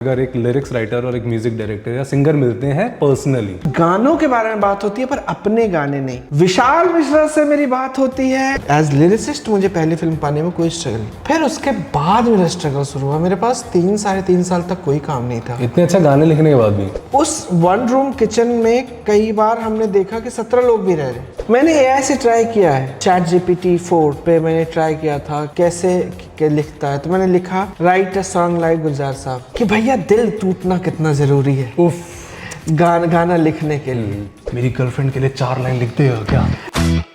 अगर एक lyrics writer और एक म्यूजिक डायरेक्टर या सिंगर मिलते हैं पर्सनली, गानों के बारे में बात होती है पर अपने गाने नहीं। विशाल मिश्रा से मेरी बात होती है एज लिरिसिस्ट। मुझे पहली फिल्म पाने में कोई स्ट्रगल नहीं, फिर उसके बाद मेरा स्ट्रगल शुरू हुआ। मेरे पास 3-3.5 साल तक कोई काम नहीं था। इतने अच्छा गाने लिखने के बाद भी उस वन रूम किचन में कई बार हमने देखा कि 17 लोग भी रह रहे। मैंने AI से ट्राई किया है, ChatGPT 4 पे मैंने ट्राई किया था कैसे लिखता है, तो मैंने लिखा राइट अ सॉन्ग लाइक गुलजार साहब कि भैया दिल टूटना कितना जरूरी है उफ गाना लिखने के लिए। मेरी गर्लफ्रेंड के लिए 4 लाइन लिखते हो क्या?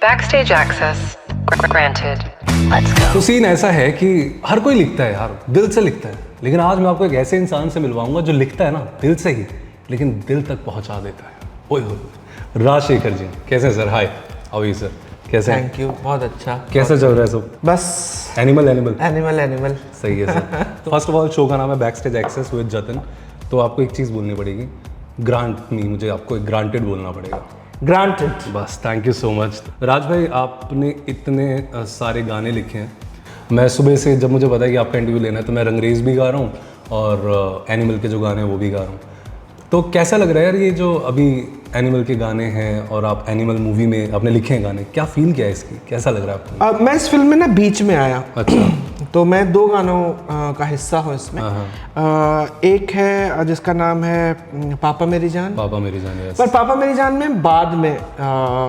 Backstage access granted. Let's go. तो सीन ऐसा है कि हर कोई लिखता है यार, दिल से लिखता है, लेकिन आज मैं आपको एक ऐसे इंसान से मिलवाऊंगा जो लिखता है ना दिल से ही, लेकिन दिल तक पहुंचा देता है। ओए हो राजशेखर जी, कैसे हैं sir? Hi, how are you sir? कैसे हैं? थैंक यू, बहुत अच्छा। कैसे चल रहा है सब? बस एनिमल सही है sir. First of all show का नाम है बैकस्टेज एक्सेस विद जतन, तो आपको एक चीज़ बोलनी पड़ेगी, ग्रांट मी, मुझे आपको एक ग्रांटेड बोलना पड़ेगा। ग्रांटेड। बस, थैंक यू सो मच। राज भाई, आपने इतने सारे गाने लिखे हैं। मैं सुबह से जब मुझे पता है कि आपका इंटरव्यू लेना है तो मैं रंगरेज भी गा रहा हूँ और एनिमल के जो गाने हैं वो भी गा रहा हूँ। तो कैसा लग रहा है यार ये जो अभी एनिमल के गाने हैं और आप एनिमल मूवी में आपने लिखे हैं गाने, क्या फील किया है इसकी, कैसा लग रहा है आपको? मैं इस फिल्म में ना बीच में आया। अच्छा। तो मैं 2 गानों का हिस्सा हूँ इसमें। एक है जिसका नाम है पापा मेरी जान। पापा मेरी जान, यस। पर पापा मेरी जान में बाद में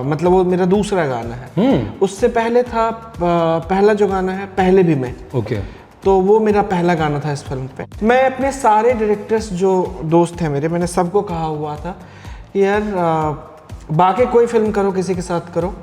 मतलब वो मेरा दूसरा गाना है। उससे पहले था पहला जो गाना है पहले भी मैं। ओके। तो वो मेरा पहला गाना था इस फिल्म पे। मैं अपने सारे डायरेक्टर्स जो दोस्त हैं मेरे, मैंने सबको कहा हुआ था कि यार बाकी कोई फिल्म करो, किसी के साथ करो।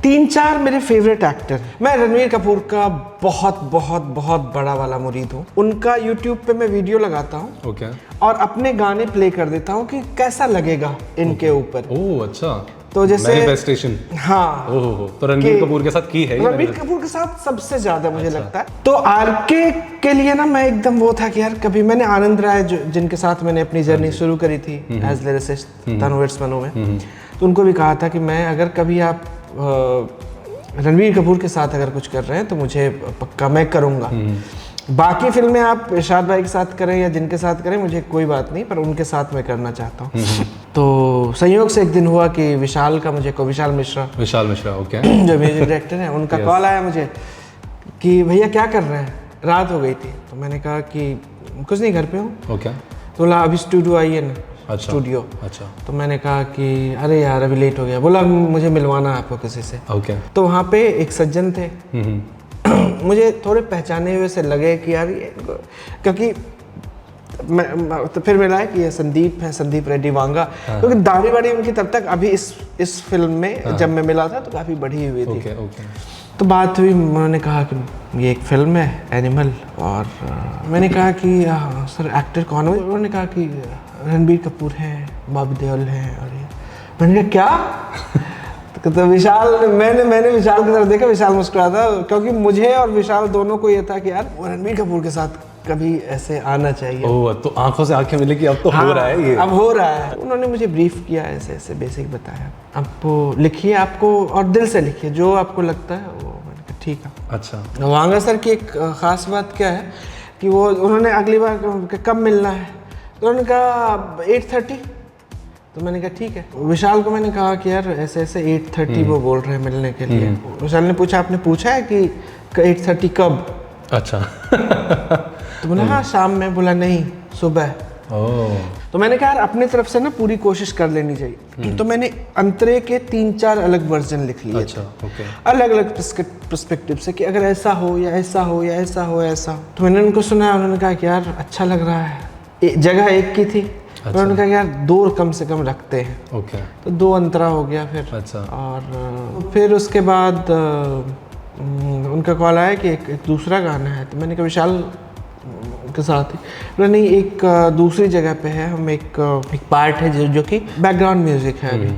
3-4 मेरे फेवरेट एक्टर, मैं रणवीर कपूर का बहुत बहुत बहुत बड़ा वाला मुरीद हूँ। उनका यूट्यूब पे मैं वीडियो लगाता हूँ ओके। और अपने गाने प्ले कर देता हूँ कि कैसा लगेगा इनके ऊपर। ओह अच्छा। तो जैसे मैनिफेस्टेशन। हाँ। ओह, तो रणवीर कपूर के साथ की है? रणवीर कपूर के साथ सबसे ज्यादा मुझे लगता है। तो आरके के लिए ना मैं एकदम वो था कि यार कभी मैंने आनंद राय जिनके साथ मैंने अपनी जर्नी शुरू करी थी एज लिरिसिस्ट तनवीर्स मनो में, तो उनको भी कहा था कि मैं अगर कभी आप रणवीर कपूर के साथ अगर कुछ कर रहे हैं तो मुझे पक्का मैं करूँगा। बाकी फिल्में आप इरशाद भाई के साथ करें या जिनके साथ करें मुझे कोई बात नहीं, पर उनके साथ मैं करना चाहता हूँ। तो संयोग से एक दिन हुआ कि विशाल मिश्रा ओके, जो म्यूजिक डायरेक्टर हैं, उनका कॉल आया मुझे कि भैया क्या कर रहे हैं, रात हो गई थी। तो मैंने कहा कि कुछ नहीं, घर पे हूँ। ओके। तो बोला अभी स्टूडियो आइए ना। अच्छा। स्टूडियो। अच्छा। तो मैंने कहा कि अरे यार अभी लेट हो गया। बोला मुझे मिलवाना है आपको किसी से। ओके। तो वहाँ पे एक सज्जन थे, मुझे थोड़े पहचाने हुए से लगे कि यार ये, क्योंकि तो फिर मिला है कि ये संदीप रेड्डी वांगा, क्योंकि दाढ़ी वाड़ी उनकी तब तक अभी इस फिल्म में जब मैं मिला था तो काफ़ी बढ़ी हुई थी। Okay okay. तो बात हुई, उन्होंने कहा कि ये एक फिल्म है एनिमल, और मैंने कहा कि सर एक्टर कौन है? उन्होंने कहा कि रणबीर कपूर है, बॉबी देओल है। और ये मैंने कहा क्या? तो विशाल, मैंने विशाल की तरफ देखा, विशाल मुस्कुरा था, क्योंकि मुझे और विशाल दोनों को ये था कि यार रणबीर कपूर के साथ कभी ऐसे आना चाहिए। ओह, तो आंखों से आंखें मिले कि अब तो हो रहा है ये। अब हो रहा है। उन्होंने मुझे ब्रीफ किया, ऐसे ऐसे बेसिक बताया, आपको लिखिए, आपको और दिल से लिखिए जो आपको लगता है वो। मैंने कहा ठीक है। अच्छा। वांगा सर की एक खास बात क्या है कि वो उन्होंने अगली बार कब मिलना है, तो उन्होंने कहा 8:30। तो मैंने कहा ठीक है। विशाल को मैंने कहा कि यार ऐसे ऐसे 8:30 वो बोल रहे हैं मिलने के लिए। विशाल ने पूछा आपने पूछा है कि 8:30 कब? अच्छा। तो बोला हाँ शाम में। बोला नहीं, सुबह। ओह। तो मैंने कहा यार अपनी तरफ से ना पूरी कोशिश कर लेनी चाहिए। तो मैंने अंतरे के 3-4 अलग वर्जन लिख लिए। अच्छा, ओके। अलग अलग पर्सपेक्टिव से कि अगर ऐसा हो या ऐसा हो या ऐसा हो ऐसा। तो मैंने उनको सुना, उन्होंने कहा कि यार अच्छा लग रहा है। जगह एक की थी। अच्छा। उन्होंने कहा यार 2 कम से कम रखते हैं। ओके। तो 2 अंतरा हो गया फिर। अच्छा। और फिर उसके बाद उनका कॉल आया कि एक दूसरा गाना है। तो मैंने कहा विशाल के साथ ही। बोला नहीं, एक दूसरी जगह पे है, हम एक पार्ट है जो कि बैकग्राउंड म्यूजिक है अभी,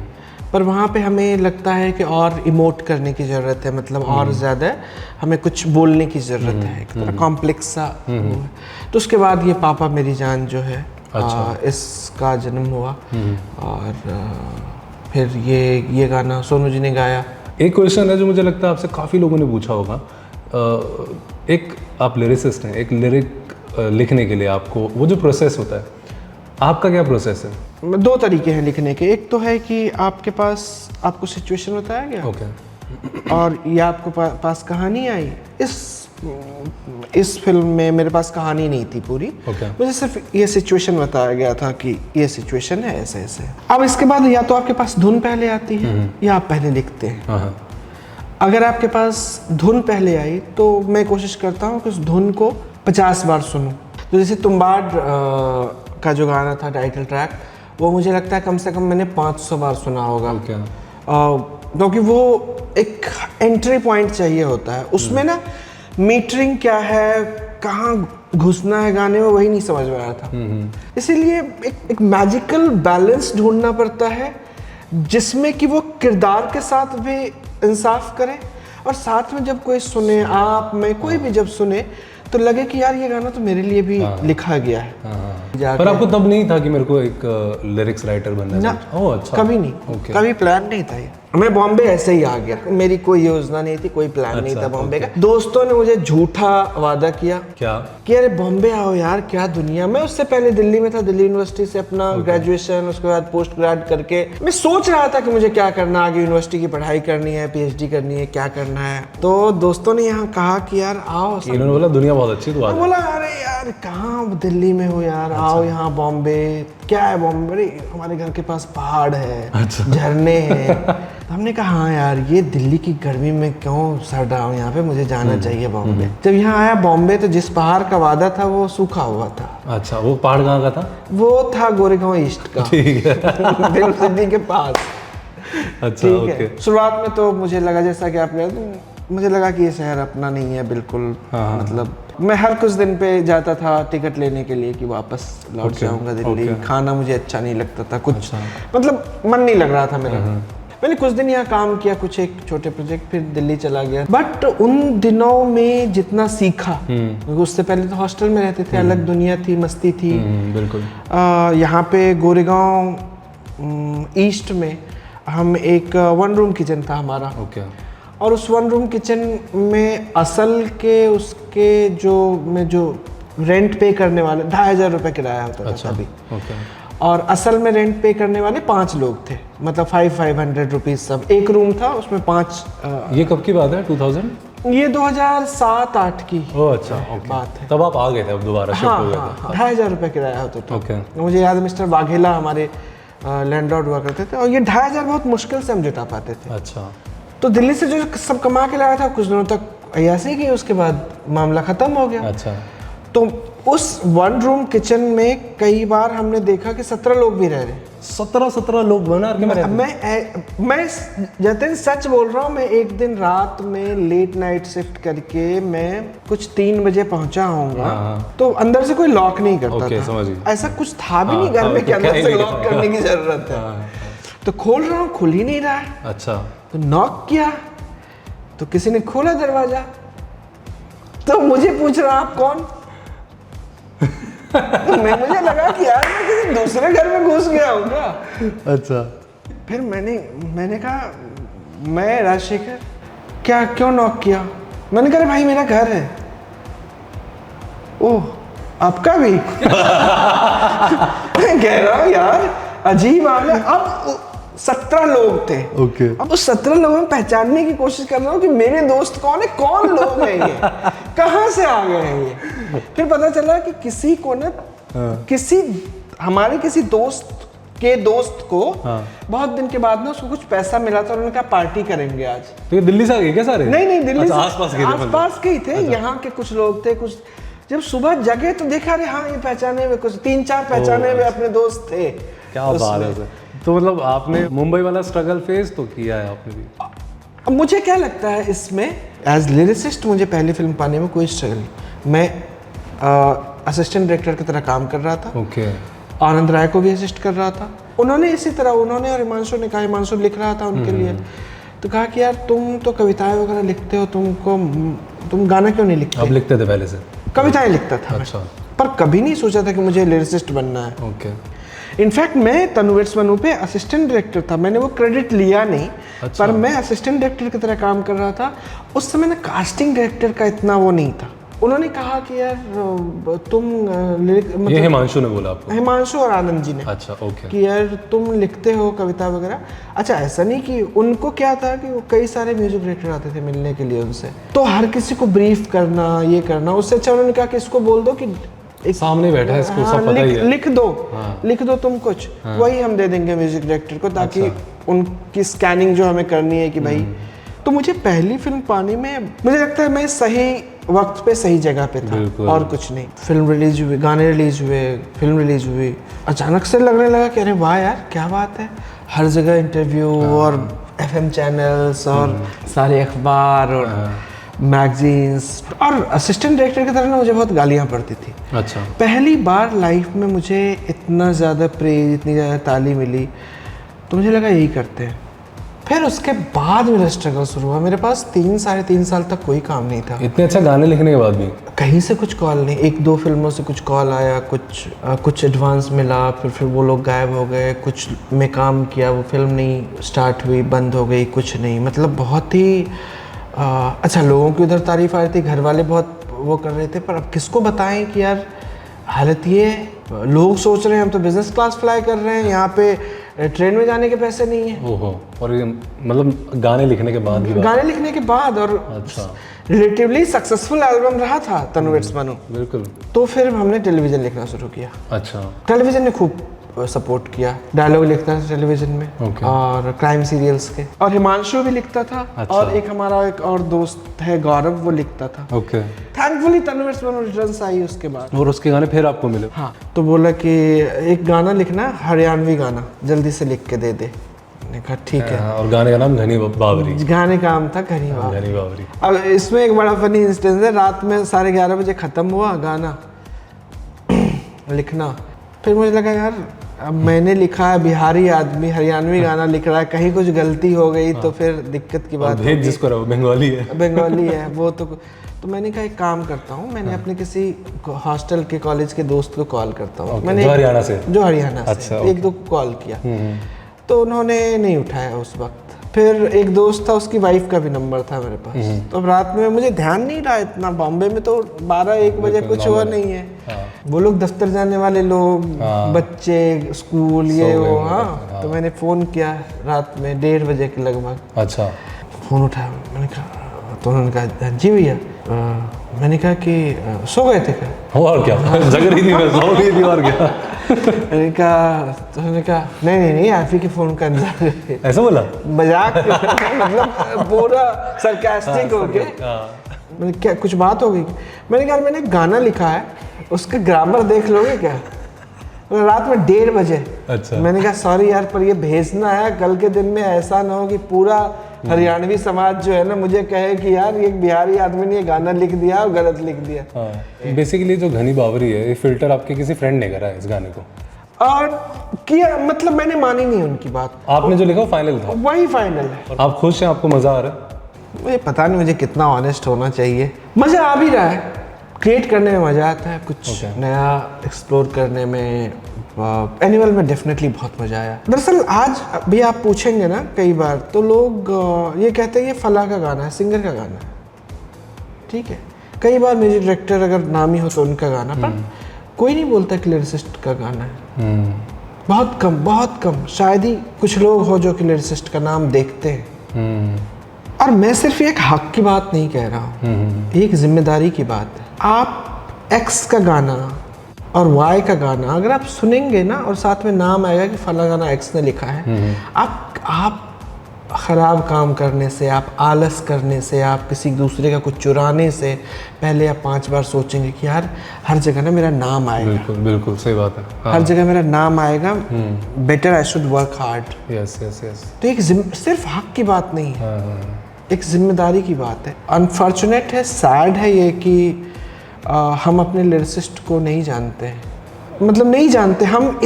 पर वहाँ पे हमें लगता है कि और इमोट करने की ज़रूरत है, मतलब और ज़्यादा हमें कुछ बोलने की ज़रूरत है, एक तरह कॉम्प्लेक्स सा। तो उसके बाद ये पापा मेरी जान जो है, अच्छा। इसका जन्म हुआ। और फिर ये गाना सोनू जी ने गाया। एक क्वेश्चन है जो मुझे लगता है आपसे काफ़ी लोगों ने पूछा होगा। एक आप लिरिसिस्ट हैं, एक लिरिक लिखने के लिए आपको वो जो प्रोसेस होता है, आपका क्या प्रोसेस है? दो तरीके हैं लिखने के। एक तो है कि आपके पास आपको सिचुएशन बताया गया ओके। और या आपको पास कहानी आई। इस फिल्म में मेरे पास कहानी नहीं थी पूरी, मुझे सिर्फ ये सिचुएशन बताया गया था कि ये सिचुएशन है ऐसे ऐसे। अब इसके बाद या तो आपके पास धुन पहले आती है या आप पहले लिखते हैं। अगर आपके पास धुन पहले आई तो मैं कोशिश करता हूँ कि उस धुन को 50 बार सुनूं। तो जैसे तुम्बाड़ का जो गाना था टाइटल ट्रैक, वो मुझे लगता है कम से कम मैंने 500 बार सुना होगा, क्योंकि वो एक एंट्री पॉइंट चाहिए होता है। उसमें ना मीटरिंग क्या है, कहाँ घुसना है गाने में, वही नहीं समझ में आया था। इसीलिए एक मैजिकल बैलेंस ढूंढना पड़ता है जिसमें कि वो किरदार के साथ भी इंसाफ करे और साथ में जब कोई सुने, आप में कोई भी जब सुने तो लगे कि यार ये गाना तो मेरे लिए भी लिखा गया है। पर आपको तब नहीं था कि मेरे को एक लिरिक्स राइटर बनना है? ना, अच्छा। कभी नहीं, कभी प्लान नहीं था ये। मैं बॉम्बे ऐसे ही आ गया, मेरी कोई योजना नहीं थी, कोई प्लान नहीं था बॉम्बे का। दोस्तों ने मुझे झूठा वादा किया क्या कि अरे बॉम्बे आओ यार, क्या दुनिया। मैं उससे पहले दिल्ली में था, दिल्ली यूनिवर्सिटी से अपना ग्रेजुएशन, उसके बाद पोस्ट ग्रेड करके मैं सोच रहा था कि मुझे क्या करना, आगे यूनिवर्सिटी की पढ़ाई करनी है, पीएचडी करनी है, क्या करना है। तो दोस्तों ने यहाँ कहा कि यार आओ। इन्होंने बोला दुनिया बहुत अच्छी, तो बोला अरे यार कहाँ दिल्ली में हो यार, आओ यहाँ बॉम्बे। क्या है बॉम्बे? अरे हमारे घर के पास पहाड़ है, झरने हैं। हमने कहा हाँ यार, ये दिल्ली की गर्मी में क्यों सड़ रहा हूँ यहाँ पे, मुझे जाना चाहिए बॉम्बे। जब यहाँ आया बॉम्बे तो जिस पहाड़ का वादा था वो सूखा हुआ था। अच्छा, वो पहाड़ कहाँ का था? वो था गोरेगांव ईस्ट का। ठीक है। फिल्म सिटी के पास। अच्छा, ठीक है। शुरुआत में तो मुझे लगा, जैसा कि आपने, मुझे लगा कि ये शहर अपना नहीं है बिल्कुल। मतलब मैं हर कुछ दिन पे जाता था टिकट लेने के लिए कि वापस लौट जाऊंगा दिल्ली। खाना मुझे अच्छा नहीं लगता था कुछ, मतलब मन नहीं लग रहा था मेरा। मैंने कुछ दिन यहाँ काम किया, कुछ एक छोटे प्रोजेक्ट, फिर दिल्ली चला गया। बट उन दिनों में जितना सीखा, क्योंकि उससे पहले तो हॉस्टल में रहते थे, अलग दुनिया थी, मस्ती थी। बिल्कुल। यहाँ पे गोरेगांव ईस्ट में हम एक 1 रूम किचन था हमारा। और उस 1 रूम किचन में असल के उसके जो रेंट पे करने वाले 2500 रुपये किराया होता था अभी। और असल में रेंट पे करने वाले 5 लोग थे, मतलब 500 रुपीज़ सब। एक रूम था उसमें 5। ये कब की बात है? 2000? ये 2007-8 की अच्छा, बात है। तब आप आ गए थे, अब दोबारा शिफ्ट हो गए थे। 2500 रुपये किराया होता था। मुझे याद है मिस्टर वाघेला हमारे लैंडलॉर्ड हुआ करते थे, और ये 2500 बहुत मुश्किल से हम जुटा पाते थे। अच्छा। तो दिल्ली से जो सब कमा के लाया था, कुछ दिनों तक अय्यासी की, उसके बाद मामला खत्म हो गया। अच्छा। तो उस 1 रूम किचन में कई बार हमने देखा कि 17 लोग भी रह रहे। 17 लोग बना के मैं जतिन सच बोल रहा हूँ। मैं एक दिन रात में लेट नाइट शिफ्ट करके मैं कुछ 3 बजे पहुंचा होऊंगा, तो अंदर से कोई लॉक नहीं करता था। समझ गई। ऐसा कुछ था भी नहीं घर में कि अंदर से लॉक करने की जरूरत है। तो खोल रहा हूँ, खुल ही नहीं रहा है। अच्छा। तो नॉक किया तो किसी ने खोला दरवाजा, तो मुझे पूछ रहा आप कौन? तो मुझे लगा कि यार मैं किसी दूसरे घर में घुस गया हूँ क्या। अच्छा। फिर मैंने कहा मैं राजशेखर। क्या, क्यों नॉक किया? मैंने कहा भाई मेरा घर है। ओह आपका भी? मैं कह रहा हूँ यार अजीब मामला। अब 17 लोग थे। अब उस 17 लोगों में पहचानने की कोशिश कर रहा हूँ कि मेरे दोस्त कौन है, कौन लोग हैं ये, कहाँ से आ गए हैं ये। फिर पता चला कि किसी को ना हमारे किसी दोस्त के दोस्त को बहुत दिन के बाद ना उसको कुछ पैसा मिला था, उन्होंने कहा पार्टी करेंगे आज। तो ये दिल्ली से आ गए क्या सारे? नहीं दिल्ली से आसपास के ही थे। यहाँ के कुछ लोग थे। कुछ जब सुबह जगे तो देखा अरे हाँ ये पहचाने हुए, कुछ 3-4 पहचाने हुए अपने दोस्त थे। क्या बात है। तो मतलब आपने मुंबई वाला स्ट्रगल फेस तो किया है आपने भी? अब मुझे क्या लगता है इसमें, एज लिरिसिस्ट मुझे पहली फिल्म पाने में कोई स्ट्रगल नहीं। मैं असिस्टेंट डायरेक्टर की तरह काम कर रहा था। आनंद राय को भी असिस्ट कर रहा था। उन्होंने इसी तरह, उन्होंने और हिमांशु ने कहा, हिमांशु लिख रहा था उनके लिए, तो कहा कि यार तुम तो कविताएं वगैरह लिखते हो, तुम गाना क्यों नहीं लिखते? अब लिखते थे पहले से? कविताएं लिखता था। अच्छा। पर कभी नहीं सोचा था कि मुझे लिरिसिस्ट बनना है। इनफैक्ट मैं तनुवेट्स मनु पे असिस्टेंट डायरेक्टर था, मैंने वो क्रेडिट लिया नहीं। अच्छा। पर मैं असिस्टेंट डायरेक्टर की तरह काम कर रहा था। उस समय ना कास्टिंग डायरेक्टर का इतना वो नहीं था। उन्होंने कहा कि यार तुम मतलब ये हिमांशु ने बोला आपको? हिमांशु और आनंद जी ने। अच्छा, ओके। कि यार तुम लिखते हो कविता वगैरह। अच्छा, ऐसा नहीं कि उनको क्या था कि वो कई सारे म्यूजिक डायरेक्टर आते थे मिलने के लिए उनसे, तो हर किसी को ब्रीफ करना, ये करना, उससे अच्छा उन्होंने कहा कि इसको बोल दो कि एक सामने बैठा है, इसको हाँ, सब पता ही है। लिख दो। हाँ। लिख दो तुम कुछ, वही हम दे देंगे म्यूजिक डायरेक्टर को, ताकि उनकी स्कैनिंग जो हमें करनी है कि भाई। तो मुझे पहली फिल्म पाने में मुझे लगता है मैं सही वक्त पे सही जगह पे था, और कुछ नहीं। फिल्म रिलीज हुई, गाने रिलीज हुए, फिल्म रिलीज हुई, अचानक से लगने लगा कि अरे वाह यार क्या बात है, हर जगह इंटरव्यू और FM चैनल्स और सारे अखबार और मैगजीन्स। और असिस्टेंट डायरेक्टर की तरह ना मुझे बहुत गालियाँ पड़ती थी। अच्छा। पहली बार लाइफ में मुझे इतना ज़्यादा प्रेज, इतनी ज़्यादा ताली मिली, तो मुझे लगा यही करते हैं। फिर उसके बाद मेरा स्ट्रगल शुरू हुआ। मेरे पास 3 साढ़े 3 साल तक कोई काम नहीं था। इतने अच्छा गाने लिखने के बाद भी कहीं से कुछ कॉल नहीं। 1-2 फिल्मों से कुछ कॉल आया, कुछ एडवांस मिला, फिर वो लोग गायब हो गए। कुछ में काम किया, वो फिल्म नहीं स्टार्ट हुई, बंद हो गई, कुछ नहीं। मतलब बहुत ही अच्छा, लोगों की उधर तारीफ आ रही थी, घर वाले बहुत वो कर रहे थे, पर अब किसको बताएं कि यार हालत ये है। लोग सोच रहे हैं हम तो बिजनेस क्लास फ्लाई कर रहे हैं, यहाँ पे ट्रेन में जाने के पैसे नहीं है। ओहो। और ये मतलब गाने लिखने के बाद भी गाने लिखने के बाद, और अच्छा, रिलेटिवली सक्सेसफुल एल्बम रहा था तनु इट्स मनु। बिल्कुल। तो फिर हमने टेलीविजन लिखना शुरू किया। अच्छा। टेलीविजन ने खूब सपोर्ट किया। डायलॉग लिखता था टेलीविजन में, Okay. और क्राइम सीरियल्स के, और हिमांशु भी लिखता था। अच्छा। और एक हमारा एक और दोस्त है गौरव, वो लिखता था। Okay. Thankfully Tanu weds Manu returns आई उसके बाद। और उसके गाने फिर आपको मिले? हाँ, तो बोला कि एक गाना लिखना, हरियाणवी गाना, जल्दी से लिख के दे दे। मैंने कहा ठीक है। हाँ, और गाने का नाम घनी बावरी। गाने का नाम था घनी बावरी। घनी बावरी। अब इसमें एक बड़ा फनी इंस्टेंस है। रात में 11:30 बजे ख़त्म हुआ गाना लिखना। फिर मुझे लगा यार अब मैंने लिखा है, बिहारी आदमी हरियाणवी गाना लिख रहा है, कहीं कुछ गलती हो गई तो फिर दिक्कत की बात भेज जिसको रहो, बंगाली है। बंगाली है वो तो मैंने कहा एक काम करता हूँ, मैंने अपने किसी हॉस्टल के कॉलेज के दोस्त को कॉल करता हूँ। मैंने जो हरियाणा से? जो हरियाणा से। अच्छा, 1-2 कॉल किया, तो उन्होंने नहीं उठाया उस वक्त। फिर एक दोस्त था, उसकी वाइफ का भी नंबर था मेरे पास। तो अब रात में मुझे ध्यान नहीं रहा इतना, बॉम्बे में तो 12-1 बजे कुछ हुआ नहीं है। वो लोग दफ्तर जाने वाले लोग, बच्चे स्कूल, ये वो। हाँ, तो मैंने फ़ोन किया रात में 1:30 बजे के लगभग। अच्छा। फ़ोन उठाया, मैंने कहा, तो उन्होंने कहा जी भैया। मैंने कहा कि सो गए थे क्या? और क्या, जगह ही नहीं, मैं सो गई थी, और क्या। मैंने कहा, तो उन्होंने कहा नहीं आप ही के फ़ोन का अंदाज़ है। ऐसा बोला? मजाक मतलब पूरा सरकास्टिक हो गया। मैंने क्या कुछ बात हो गई? मैंने कहा मैंने गाना लिखा है, उसका ग्रामर देख लोगे क्या? रात में 1:30 बजे। अच्छा। मैंने कहा सॉरी यार, पर ये भेजना है, कल के दिन में ऐसा ना हो कि पूरा हरियाणवी समाज जो है ना मुझे कहे कि यार ये बिहारी आदमी ने ये गाना लिख दिया और गलत लिख दिया। हाँ। बेसिकली जो घनी बावरी है, ये फिल्टर आपके किसी फ्रेंड ने करा है इस गाने को? और किया, मतलब मैंने मानी नहीं उनकी बात। आपने जो लिखा वो फाइनल था? वही फाइनल है। आप खुश हैं? आपको मजा आ रहा है? मुझे पता नहीं मुझे कितना ऑनेस्ट होना चाहिए। मज़ा आ भी रहा है, क्रिएट करने में मज़ा आता है, कुछ नया एक्सप्लोर करने में। एनिमल में डेफिनेटली बहुत मज़ा आया। दरअसल आज भी आप पूछेंगे ना कई बार, तो लोग ये कहते हैं ये फला का गाना है, सिंगर का गाना है, ठीक है। कई बार म्यूजिक डायरेक्टर अगर नामी हो तो उनका गाना, पर कोई नहीं बोलता कि लिरिसिस्ट का गाना है। बहुत कम, शायद ही कुछ लोग हो जो कि लिरिसिस्ट का नाम देखते हैं। और मैं सिर्फ एक हक की बात नहीं कह रहा हूँ, एक जिम्मेदारी की बात है। आप एक्स का गाना और वाई का गाना अगर आप सुनेंगे ना, और साथ में नाम आएगा कि फला गाना एक्स ने लिखा है, आप ख़राब काम करने से, आप आलस करने से, आप किसी दूसरे का कुछ चुराने से पहले आप 5 बार सोचेंगे कि यार हर जगह ना मेरा नाम आएगा। बिल्कुल सही बात है। हाँ। हर जगह मेरा नाम आएगा, better I should work hard. Yes. तो एक सिर्फ हक की बात नहीं है, एक जिम्मेदारी की बात है। अनफॉर्चुनेट है, सैड है ये कि हम अपने लिरिसिस्ट को नहीं जानते हैं, मतलब नहीं जानते। हम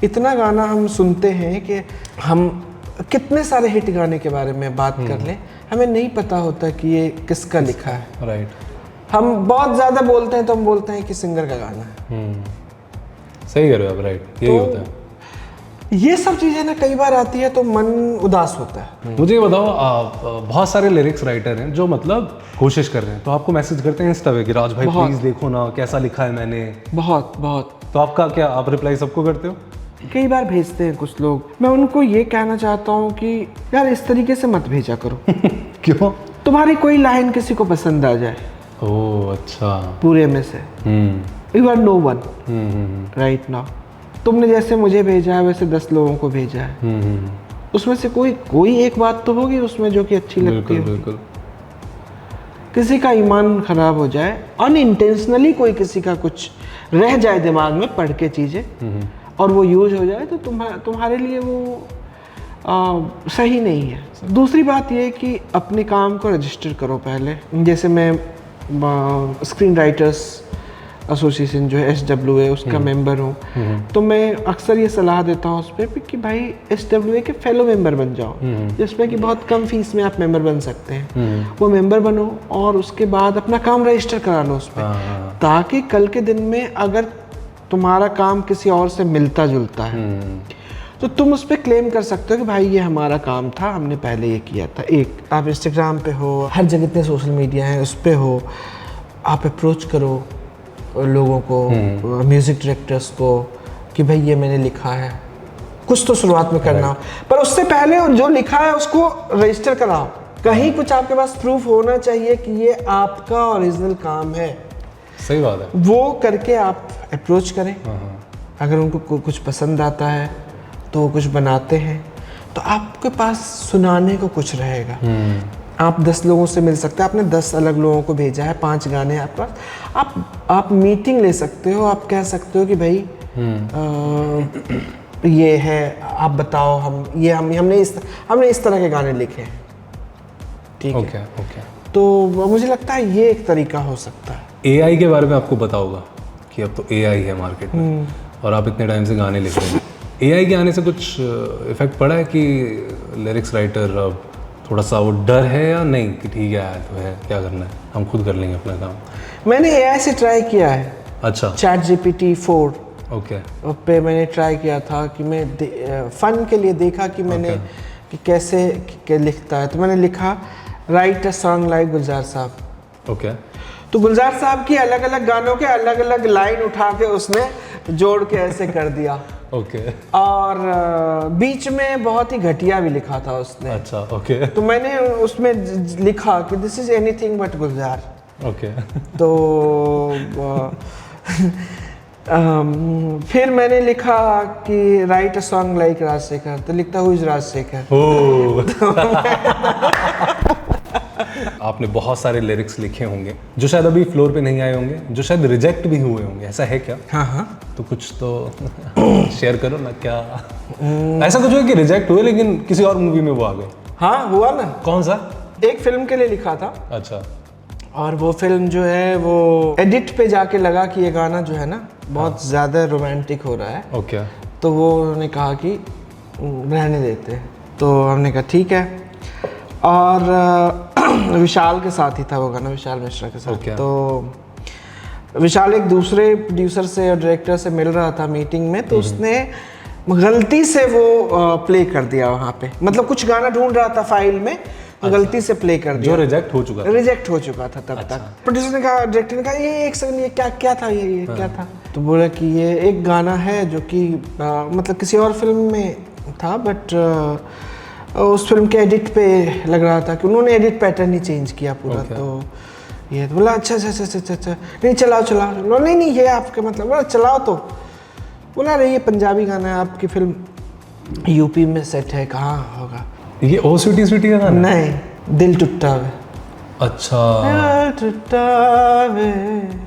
इतना गाना हम सुनते हैं कि हम कितने सारे हिट गाने के बारे में बात कर लें, हमें नहीं पता होता कि ये किसका लिखा है। राइट। हम बहुत ज़्यादा बोलते हैं तो हम बोलते हैं कि सिंगर का गाना है। सही कह रहे हो आप, राइट, यही होता है। ये सब चीज़ें ना कई बार आती है तो मन उदास होता है। मुझे ये बताओ, आप बहुत सारे लिरिक्स राइटर हैं जो मतलब कोशिश कर रहे हैं, तो आपको मैसेज करते हैं इंस्टा पे कि राज भाई प्लीज़ देखो ना कैसा लिखा है मैंने, बहुत बहुत। तो आपका क्या, आप रिप्लाई सबको करते हो? कई बार भेजते हैं कुछ लोग, मैं उनको ये कहना चाहता हूँ कि यार इस तरीके से मत भेजा करो। क्यों? तुम्हारी कोई लाइन किसी को पसंद आ जाए ओह अच्छा। पूरे में से, you are no one right now. तुमने जैसे मुझे भेजा है वैसे 10 लोगों को भेजा है, उसमें से कोई एक बात तो होगी उसमें जो कि अच्छी लगती है। बिल्कुल। किसी का ईमान खराब हो जाए, अनइंटेंशनली कोई किसी का कुछ रह जाए दिमाग में पढ़ के चीज़ें और वो यूज हो जाए तो तुम्हारे लिए वो सही नहीं है। दूसरी बात ये कि अपने काम को रजिस्टर करो पहले। जैसे मैं स्क्रीन राइटर्स एसोसिएशन जो है SWA उसका मेंबर हूँ, तो मैं अक्सर ये सलाह देता हूँ उस पर कि भाई SWA के फेलो मेंबर बन जाओ, जिसमें कि बहुत कम फीस में आप मेंबर बन सकते हैं। वो मेंबर बनो और उसके बाद अपना काम रजिस्टर करा लो उस पर, ताकि कल के दिन में अगर तुम्हारा काम किसी और से मिलता जुलता है तो तुम उस पर क्लेम कर सकते हो कि भाई ये हमारा काम था, हमने पहले ये किया था। एक आप इंस्टाग्राम पे हो, हर जगह इतने सोशल मीडिया है, उस पर हो, आप अप्रोच करो लोगों को, म्यूज़िक डायरेक्टर्स को कि भाई ये मैंने लिखा है। कुछ तो शुरुआत में करना हो, पर उससे पहले जो लिखा है उसको रजिस्टर कराओ। कहीं कुछ आपके पास प्रूफ होना चाहिए कि ये आपका ओरिजिनल काम है। सही बात है। वो करके आप अप्रोच करें। अगर उनको कुछ पसंद आता है तो वो कुछ बनाते हैं, तो आपके पास सुनाने को कुछ रहेगा। आप 10 लोगों से मिल सकते हैं, आपने 10 अलग लोगों को भेजा है, 5 गाने हैं आपके पास, आप मीटिंग ले सकते हो। आप कह सकते हो कि भाई ये है, आप बताओ, हमने इस तरह के गाने लिखे हैं, ठीक है। ओके। तो मुझे लगता है ये एक तरीका हो सकता है। AI के बारे में आपको पता होगा कि अब तो AI है मार्केट में और आप इतने टाइम से गाने लिख रहे हैं। AI के आने से कुछ इफेक्ट पड़ा है कि लिरिक्स राइटर अब थोड़ा सा वो डर है या नहीं कि ठीक है यार तो है, क्या करना है, हम खुद कर लेंगे अपना काम? मैंने AI से ट्राई किया है। अच्छा। ChatGPT 4 ओके पे मैंने ट्राई किया था कि मैं फन के लिए देखा कि मैंने कि कैसे लिखता है। तो मैंने लिखा राइट अ सॉन्ग लाइक गुलजार साहब। ओके। तो गुलजार साहब की अलग अलग गानों के अलग अलग लाइन उठा के उसने जोड़ के ऐसे कर दिया। ओके। और बीच में बहुत ही घटिया भी लिखा था उसने। अच्छा। ओके। तो मैंने उसमें लिखा कि this is anything but Gulzar. Okay. तो फिर मैंने लिखा कि write a song like Rajshekhar, तो लिखता हूँ राजशेखर। आपने बहुत सारे लिरिक्स लिखे होंगे जो शायद अभी फ्लोर पे नहीं आए होंगे, जो शायद रिजेक्ट भी हुए होंगे, ऐसा है क्या? हाँ। तो कुछ तो शेयर करो ना, क्या ऐसा कुछ हुआ कि रिजेक्ट हुए लेकिन किसी और मूवी में वो आ गए? हाँ हुआ ना। कौन सा? एक फिल्म के लिए लिखा था। अच्छा। और वो फिल्म जो है वो एडिट पे जाके लगा कि ये गाना जो है ना बहुत ज़्यादा रोमांटिक हो रहा है। ओके। तो वो उन्होंने कहा कि रहने देते हैं, तो हमने कहा ठीक है। और विशाल के साथ ही था वो गाना, विशाल मिश्रा के साथ। Okay. तो विशाल एक दूसरे प्रोड्यूसर से और डायरेक्टर से मिल रहा था मीटिंग में, तो उसने गलती से वो प्ले कर दिया वहाँ पे। मतलब कुछ गाना ढूंढ रहा था फाइल में, गलती से प्ले कर दिया जो रिजेक्ट हो चुका था। रिजेक्ट हो चुका था तब तक। प्रोड्यूसर ने कहा, डायरेक्टर ने कहा ये एक सेकंड, ये क्या था, ये क्या था? तो बोला कि ये एक गाना है जो कि मतलब किसी और फिल्म में था, बट उस फिल्म के एडिट पे लग रहा था कि उन्होंने एडिट पैटर्न ही चेंज किया पूरा। तो ये तो बोला अच्छा, नहीं चलाओ। नहीं ये आपके मतलब, बोला चलाओ। तो बोला अरे ये पंजाबी गाना है, आपकी फिल्म यूपी में सेट है, कहाँ होगा ये? ओ स्वीटी का गाना? नहीं, दिल टूटा वे। अच्छा। दिल टूटा वे।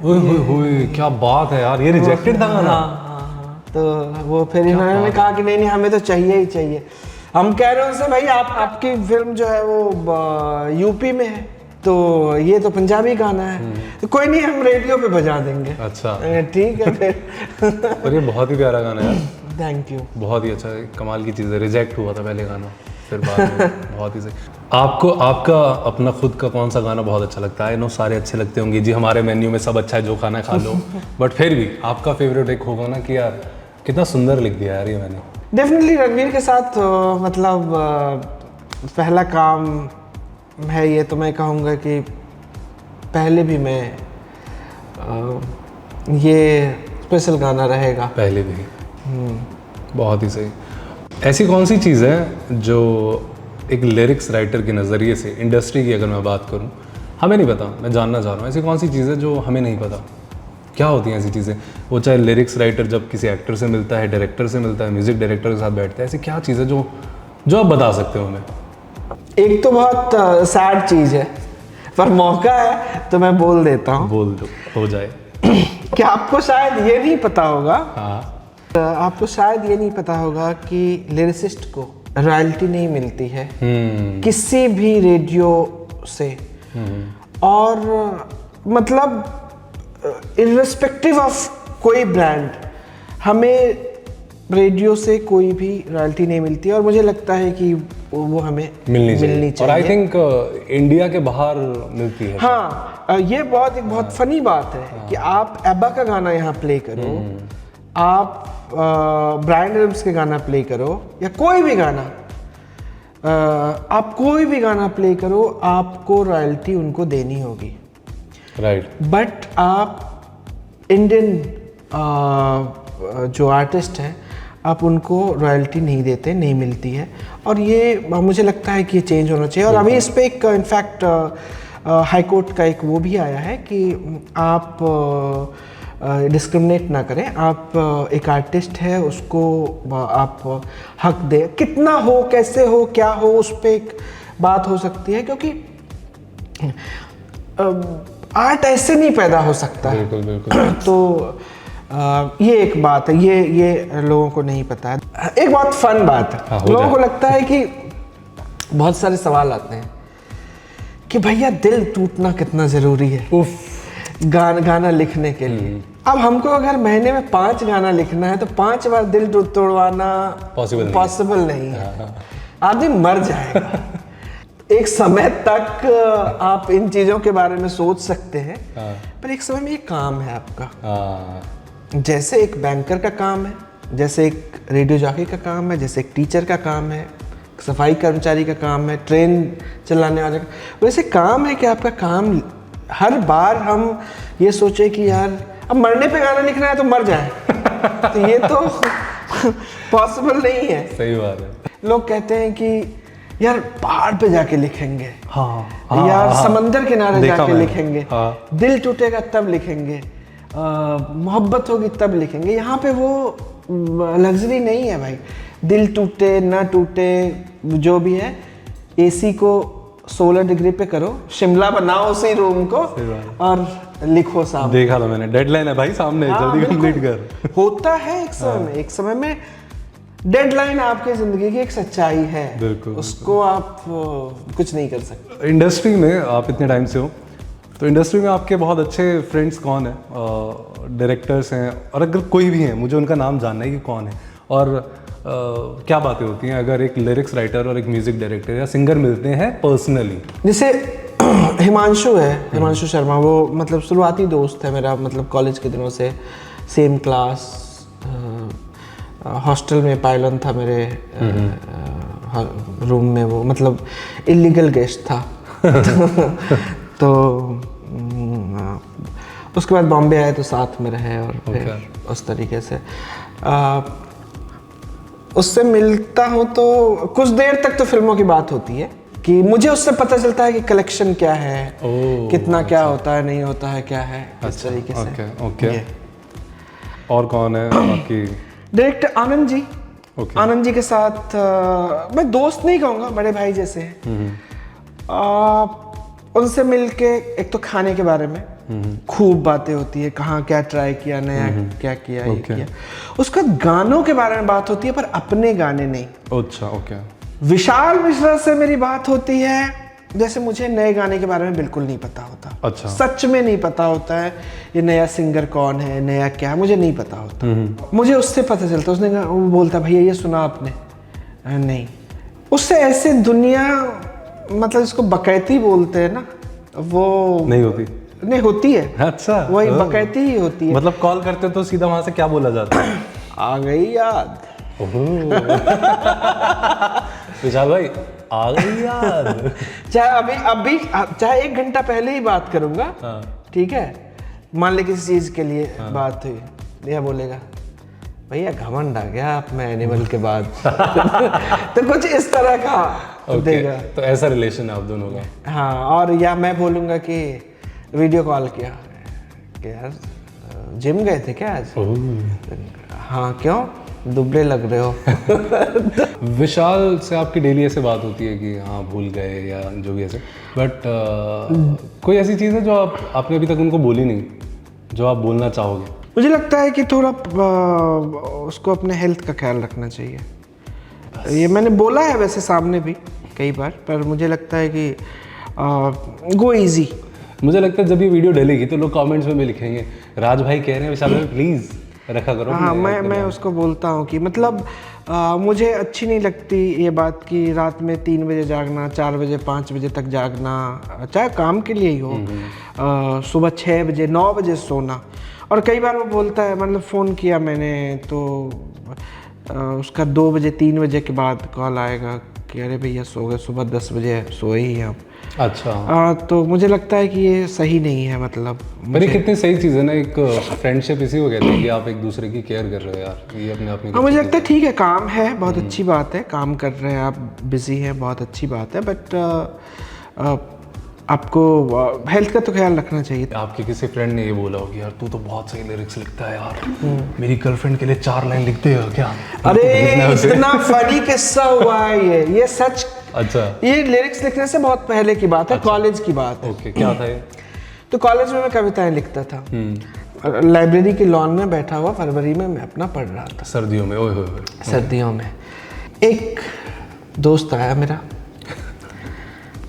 ओए क्या बात है यार, ये रिजेक्टेड था गाना? हाँ। तो वो फिर इन्होंने कहा कि नहीं हमें तो चाहिए ही चाहिए। हम कह रहे हैं उनसे भाई आपकी फिल्म जो है वो यूपी में है, तो ये तो पंजाबी गाना है, तो कोई नहीं हम रेडियो पे बजा देंगे। अच्छा ठीक है फिर। और ये बहुत ही प्यारा गाना है यार। Thank you. बहुत ही अच्छा, कमाल की चीज़ है। रिजेक्ट हुआ था पहले गाना, फिर बाद में बहुत ही सही। आपको आपका अपना खुद का कौन सा गाना बहुत अच्छा लगता है? आई नो सारे अच्छे लगते होंगे जी, हमारे मेन्यू में सब अच्छा है, जो खाना खा लो। बट फिर भी आपका फेवरेट एक होगा ना कि यार कितना सुंदर लिख दिया यार ये मैंने। डेफिनेटली रणवीर के साथ मतलब पहला काम है ये, तो मैं कहूँगा कि पहले भी मैं ये स्पेशल गाना रहेगा। पहले भी। बहुत ही सही। ऐसी कौन सी चीज़ है जो एक लिरिक्स राइटर के नज़रिए से, इंडस्ट्री की अगर मैं बात करूं, हमें नहीं पता, मैं जानना चाह रहा हूँ ऐसी कौन सी चीज़ है जो हमें नहीं पता? क्या होती हैं ऐसी चीज़ें? वो चाहे लिरिक्स राइटर जब किसी एक्टर से मिलता है, डायरेक्टर से मिलता है, म्यूज़िक डायरेक्टर के साथ बैठता है, ऐसी क्या चीज़ है जो आप बता सकते हो हमें? एक तो बहुत सैड चीज़ है, पर मौका है तो मैं बोल देता हूँ। बोल दो, हो जाए। कि आपको शायद ये नहीं पता होगा, हाँ। आपको शायद ये नहीं पता होगा कि लिरिसिस्ट को रॉयल्टी नहीं मिलती है किसी भी रेडियो से। और मतलब इर्रेस्पेक्टिव ऑफ कोई ब्रांड, हमें रेडियो से कोई भी रॉयल्टी नहीं मिलती है, और मुझे लगता है कि वो हमें मिलनी चाहिए। और आई थिंक इंडिया के बाहर मिलती है। हाँ, ये बहुत फनी बात है कि आप एब्बा का गाना यहाँ प्ले करो, आप ब्रायन एडम्स के गाना प्ले करो, या कोई भी गाना, आप कोई भी गाना प्ले करो, आपको रॉयल्टी उनको देनी होगी। राइट। बट आप इंडियन जो आर्टिस्ट हैं, आप उनको रॉयल्टी नहीं देते, नहीं मिलती है, और ये मुझे लगता है कि ये चेंज होना चाहिए। और अभी इस पर एक इनफैक्ट हाई कोर्ट का एक वो भी आया है कि आप डिस्क्रिमिनेट ना करें, आप एक आर्टिस्ट है, उसको आप हक दें, कितना हो, कैसे हो, क्या हो, उस पर एक बात हो सकती है, क्योंकि आर्ट ऐसे नहीं पैदा हो सकता है। बिल्कुल बिल्कुल। तो ये एक बात है, ये लोगों को नहीं पता है। एक बहुत फन बात है, हाँ, लोगों को लगता है कि बहुत सारे सवाल आते हैं कि भैया दिल टूटना कितना ज़रूरी है गाना लिखने के लिए। अब हमको अगर महीने में 5 गाना लिखना है तो 5 बार दिल तोड़वाना पॉसिबल नहीं है। आदमी मर जाएगा। एक समय तक आप इन चीज़ों के बारे में सोच सकते हैं, पर एक समय में ये काम है आपका। जैसे एक बैंकर का काम है, जैसे एक रेडियो जॉकी का काम है, जैसे एक टीचर का काम है, सफाई कर्मचारी का काम है, ट्रेन चलाने वाले का, वैसे काम है कि आपका काम हर बार हम ये सोचे कि यार अब मरने पे गाना लिखना है तो मर जाए। तो ये तो पॉसिबल नहीं है। सही बात है। लोग कहते हैं कि यार पहाड़ पे जाके लिखेंगे, हाँ, यार समंदर किनारे जाके लिखेंगे, हाँ। दिल टूटेगा तब लिखेंगे, मोहब्बत होगी तब लिखेंगे। यहाँ पे वो लग्जरी नहीं है भाई। दिल टूटे ना टूटे जो भी है, एसी को 16 डिग्री पे करो, शिमला बनाओ उसी रूम को और लिखो साहब। देखा था मैंने, डेडलाइन है भाई सामने, जल्दी कंप्लीट कर। होता है एक समय में, एक समय में डेडलाइन आपकी जिंदगी की एक सच्चाई है। बिल्कुल, उसको आप कुछ नहीं कर सकते। इंडस्ट्री में आप इतने टाइम से हो, तो इंडस्ट्री में आपके बहुत अच्छे फ्रेंड्स कौन हैं, डायरेक्टर्स हैं, और अगर कोई भी हैं मुझे उनका नाम जानना है कि कौन है, और क्या बातें होती हैं अगर एक लिरिक्स राइटर और एक म्यूजिक डायरेक्टर या सिंगर मिलते हैं पर्सनली? जैसे हिमांशु है, हिमांशु शर्मा, वो मतलब शुरुआती दोस्त है मेरा, मतलब कॉलेज के दिनों से सेम क्लास, हॉस्टल में पायलन था मेरे रूम में, वो मतलब इलीगल गेस्ट था। तो उसके बाद बॉम्बे आए तो साथ में रहे, और फिर उस तरीके से उससे मिलता हूँ तो कुछ देर तक तो फिल्मों की बात होती है कि मुझे उससे पता चलता है कि कलेक्शन क्या है, कितना क्या होता है, नहीं होता है, क्या है, इस तरीके से। ओके। और कौन है बाकी? डायरेक्टर आनंद जी। आनंद जी के साथ मैं दोस्त नहीं कहूँगा, बड़े भाई जैसे हैं। उनसे मिलके एक तो खाने के बारे में खूब बातें होती है, कहाँ क्या ट्राई किया, नया क्या किया, ये किया। उसके बाद गानों के बारे में बात होती है, पर अपने गाने नहीं। अच्छा, ओके। विशाल मिश्रा से मेरी बात होती है, जैसे मुझे नए गाने के बारे में बिल्कुल नहीं पता होता। अच्छा। सच में नहीं पता होता है ये नया सिंगर कौन है, नया क्या है, मुझे नहीं पता होता। मुझे उससे पता चलता, उसने वो बोलता भैया ये सुना आपने? नहीं। उससे ऐसे दुनिया, मतलब इसको बकैती बोलते हैं ना, वो नहीं होती। नहीं होती है। अच्छा, वही बकैती ही होती है। मतलब कॉल करते तो सीधा वहां से क्या बोला जाता है? आ गई याद। विशाल भाई आ गई याद। चाहे अभी चाहे 1 घंटा पहले ही बात करूंगा, हाँ। ठीक है, मान ले किसी चीज के लिए बात हुई, यह बोलेगा भैया घमंड आ गया आप में एनिमल के बाद। तो कुछ इस तरह का देगा। तो ऐसा रिलेशन है आप दोनों का। हाँ, और या मैं बोलूँगा कि वीडियो कॉल किया कि यार जिम गए थे क्या आज? हाँ, क्यों दुबले लग रहे हो? विशाल से आपकी डेली ऐसे बात होती है कि हाँ भूल गए या जो भी ऐसे, बट कोई ऐसी चीज़ है जो आपने अभी तक उनको बोली नहीं, जो आप बोलना चाहोगे? मुझे लगता है कि थोड़ा उसको अपने हेल्थ का ख्याल रखना चाहिए। ये मैंने बोला है वैसे सामने भी कई बार, पर मुझे लगता है कि गो इजी। मुझे लगता है जब ये वीडियो डलेगी तो लोग कमेंट्स में भी लिखेंगे राज भाई कह रहे हैं विशाल भाई प्लीज़ रखा करो। हाँ, मैं उसको बोलता हूँ कि मतलब मुझे अच्छी नहीं लगती ये बात कि रात में 3 बजे जागना, 4 बजे 5 बजे तक जागना, चाहे काम के लिए ही हो, सुबह 6 बजे 9 बजे सोना। और कई बार वो बोलता है, मतलब फ़ोन किया मैंने तो उसका 2 बजे 3 बजे के बाद कॉल आएगा कि अरे भैया सो गए, सुबह 10 बजे सोए ही आप। अच्छा। तो मुझे लगता है कि ये सही नहीं है। मतलब पर ये कितनी सही चीज़ है ना, एक फ्रेंडशिप इसी को कहते हैं कि आप एक दूसरे की केयर कर रहे हो यार, ये अपने आप में। हाँ, मुझे लगता है ठीक है, काम है, बहुत अच्छी बात है, काम कर रहे हैं आप, बिजी हैं, बहुत अच्छी बात है, बट आपको हेल्थ का तो ख्याल रखना चाहिए। आपके किसी फ्रेंड ने ये बोला हो कि यार तू तो बहुत सही लिरिक्स लिखता है यार, मेरी गर्लफ्रेंड के लिए 4 लाइन लिखते हो क्या? अरे इतना फनी किस्सा हुआ है ये सच। अच्छा। ये लिरिक्स लिखने से बहुत पहले की बात है, कॉलेज की बात है। ओके, क्या था ये? तो कॉलेज में मैं कविताएं लिखता था, लाइब्रेरी के लॉन में बैठा हुआ फरवरी में मैं अपना पढ़ रहा था, सर्दियों में। ओए होए, सर्दियों में। एक दोस्त आया मेरा,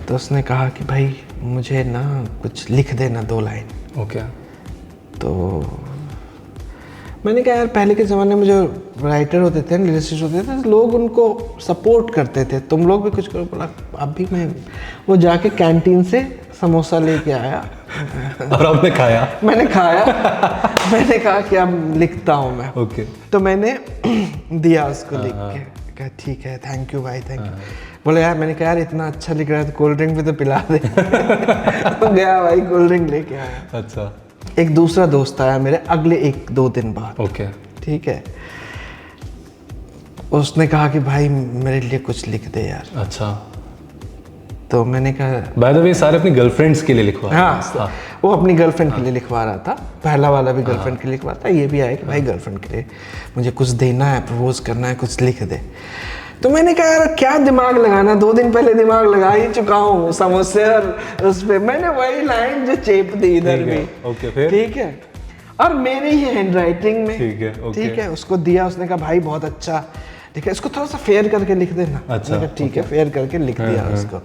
तो उसने कहा कि भाई मुझे ना कुछ लिख देना 2 लाइन। ओके। तो मैंने कहा यार पहले के ज़माने में जो राइटर होते थे, लिरिसिस्ट होते थे, लोग उनको सपोर्ट करते थे, तुम लोग भी कुछ करो। बोला अभी मैं वो जाके कैंटीन से समोसा लेके आया और आपने खाया? मैंने खाया। मैंने कहा कि अब लिखता हूँ मैं। ओके। तो मैंने दिया उसको लिख के, कहा ठीक है, थैंक यू भाई, थैंक यू। बोले यार, मैंने कहा यार इतना अच्छा लिख रहा है तो कोल्ड ड्रिंक भी तो पिला दे। तो गया भाई, कोल्ड ड्रिंक लेके आया। अच्छा। एक दूसरा दोस्त आया मेरे अगले 1-2 दिन बाद। ओके। ठीक है, उसने कहा कि भाई मेरे लिए कुछ लिख दे यार। अच्छा। तो मैंने कहा बाय द वे सारे अपनी गर्लफ्रेंड्स के लिए लिखवा रहे हैं। हाँ, वो अपनी गर्लफ्रेंड के लिए लिखवा रहा था, पहला वाला भी गर्लफ्रेंड के लिए लिखवा था, ये भी आया कि भाई गर्लफ्रेंड के लिए मुझे कुछ देना है, प्रपोज करना है, कुछ लिख दे। तो मैंने कहा यार क्या दिमाग लगाना, 2 दिन पहले दिमाग लगा ही चुका हूँ समोसे और उस पर। मैंने वही लाइन जो चेप दी इधर भी। ओके, फिर? ठीक है, और मेरे ही हैंड राइटिंग में। ठीक है, ओके। ठीक है, उसको दिया, उसने कहा भाई बहुत अच्छा, ठीक है, इसको थोड़ा सा फेयर करके लिख देना। अच्छा, ठीक है, फेयर करके लिख दिया उसको।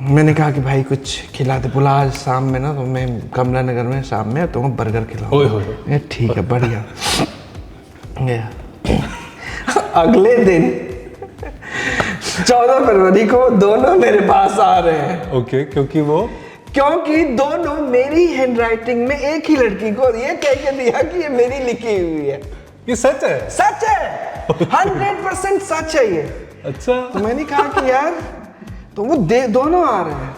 मैंने कहा कि भाई कुछ खिला दे, बोला आज शाम में ना तो मैं कमला नगर में शाम में तुमको बर्गर खिलाऊंगा। ठीक है, बढ़िया। अगले दिन 14 फरवरी को दोनों मेरे पास आ रहे हैं। ओके, क्योंकि दोनों मेरी हैंडराइटिंग में एक ही लड़की को ये कह के दिया कि ये मेरी लिखी हुई है। ये सच है? सच है, 100% सच है ये। अच्छा। तो मैंने कहा कि यार तो वो दोनों आ रहे हैं,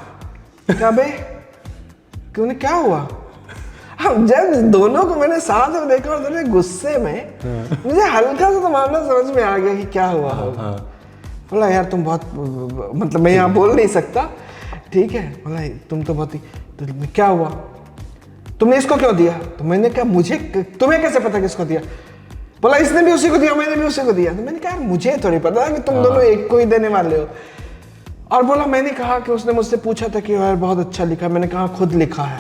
क्या बे क्यों, क्या हुआ? जब दोनों को मैंने साथ में देखा और दोनों गुस्से में, मुझे हल्का सा तो मामला समझ में आ गया कि क्या हुआ होगा। बोला यार तुम बहुत, मतलब मैं यहाँ बोल नहीं सकता, ठीक है। बोला तुम तो बहुत ही, तो क्या हुआ, तुमने इसको क्यों दिया? तो मैंने कहा मुझे, तुम्हें कैसे पता किसको दिया? बोला इसने भी उसी को दिया, मैंने भी उसी को दिया। तो मैंने कहा मुझे थोड़ी पता कि तुम दोनों एक को ही देने वाले हो। और बोला मैंने कहा कि उसने मुझसे पूछा था कि यार बहुत अच्छा लिखा, मैंने कहा खुद लिखा है।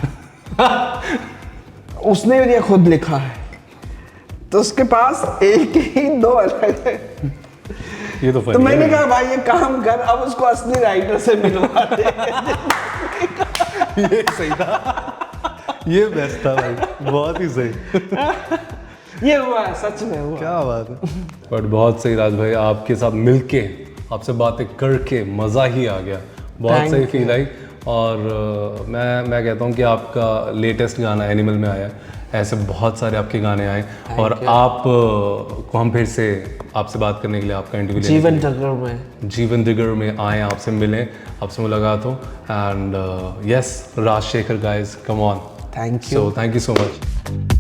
उसने भी दिया, खुद लिखा है। तो उसके पास एक ही 2 अलग है। ये तो मैंने कहा भाई ये काम कर, अब उसको असली राइटर से मिलवा दे। ये सही था, ये बेस्ट था भाई, बहुत ही सही। ये हुआ है, सच में हुआ। क्या बात है। बट बहुत सही राज भाई, आपके साथ मिलके, आपसे बातें करके मज़ा ही आ गया, बहुत सही फील आई। और मैं कहता हूँ कि आपका लेटेस्ट गाना एनिमल में आया, ऐसे बहुत सारे आपके गाने आए और आप को हम फिर से आपसे बात करने के लिए आपका इंटरव्यू जीवन जगर में जीवन दिगर में आए, आपसे मिलें, आपसे मुलाकात हो and yes Rajshekhar guys come on thank you so thank you so much